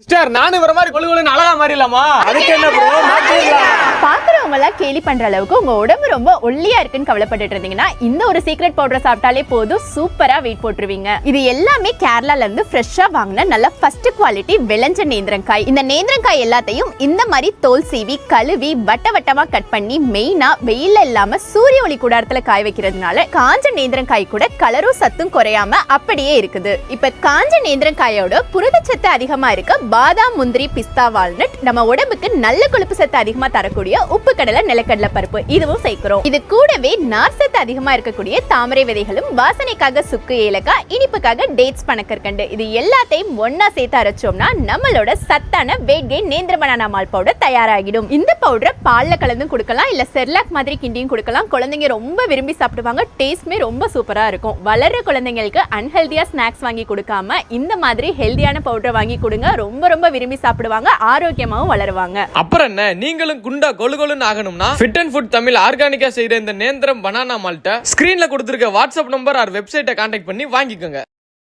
Sister நானும் வர மாதிரி கொழுகுலன்னு அழகா மாறிடலாமா? அதுக்கு என்ன ப்ரோ, மாத்திடலாம். பாக்குறவங்க எல்லாம் கேலி பண்ற அளவுக்கு உங்க உடம்பு ரொம்ப ஒல்லியா இருக்குன்னு கவலைப்பட்டு இருந்தீங்கன்னா இந்த ஒரு சீக்ரெட் பவுடர் சாப்பிட்டாலே போதும், சூப்பரா வெயிட் போட்டுருவீங்க. இது எல்லாமே கேரளால இருந்து ஃப்ரெஷ்ஷா வாங்கின நல்ல ஃபர்ஸ்ட் குவாலிட்டி விளைஞ்ச நேந்திரங்காய். இந்த நேந்திரங்காய் எல்லாத்தையும் இந்த மாதிரி தோல் சீவி கழுவி வட்ட வட்டமா கட் பண்ணி மெயினா வெயில்ல இல்லாம சூரிய ஒளி கூடாரத்துல காய வைக்கிறதுனால காஞ்ச நேந்திரங்காய் கூட கலரும் சத்தும் குறையாம அப்படியே இருக்குது. இப்ப காஞ்ச நேந்திரங்காயோட புரதச்சத்து அதிகமா இருக்க பாதாம், முந்திரி, பிஸ்தா, வால்நட் நம்ம உடம்புக்கு நல்ல கொழுப்பு சத்து அதிகமா தரக்கூடிய உப்பு கடலை, நிலக்கடலை பருப்பு இதுவும் சேர்க்கிறோம். இது கூடவே நார் சத்து அதிகமா இருக்கக்கூடிய தாமரை விதைகளும், வாசனைக்காக சுக்கு, ஏலக்காய், இனிப்புக்காக டேட்ஸ், பனக்கற்கண்டு இது எல்லாத்தையும் ஒன்னா சேர்த்து அரைச்சோம்னா நம்மளோட சத்தான வெயிட் கெயின் நேந்திர பனானா மால் பவுடர் தயாராகிடும். இந்த பவுடரை பால்ல கலந்து கொடுக்கலாம், இல்ல செர்லாக் மாதிரி கிண்டியும் கொடுக்கலாம். குழந்தைங்க ரொம்ப விரும்பி சாப்பிடுவாங்க. டேஸ்ட்மே ரொம்ப சூப்பரா இருக்கும். வளர்ற குழந்தைங்களுக்கு அன்ஹெல்தியா ஸ்நாக்ஸ் வாங்கி கொடுக்காம இந்த மாதிரி ஹெல்தியான பவுடர் வாங்கி கொடுங்க. ரொம்ப ரொம்ப விரும்பி சாப்பிடுவாங்க, ஆரோக்கியமாவும் வளருவாங்க. அப்புறம் என்ன, நீங்களும் குண்டா கொழுகொலுன்னு ஆகணும்னா ஃபிட் அண்ட் ஃபுட் தமிழ் ஆர்கானிக்கா செய்யற இந்த நேந்திரம் பனானா மால்ட்ட ஸ்கிரீன்ல கொடுத்திருக்க வாட்ஸ்அப் நம்பர் ஆர் வெப்சைட்டை கான்டாக்ட் பண்ணி வாங்கிக்கோங்க.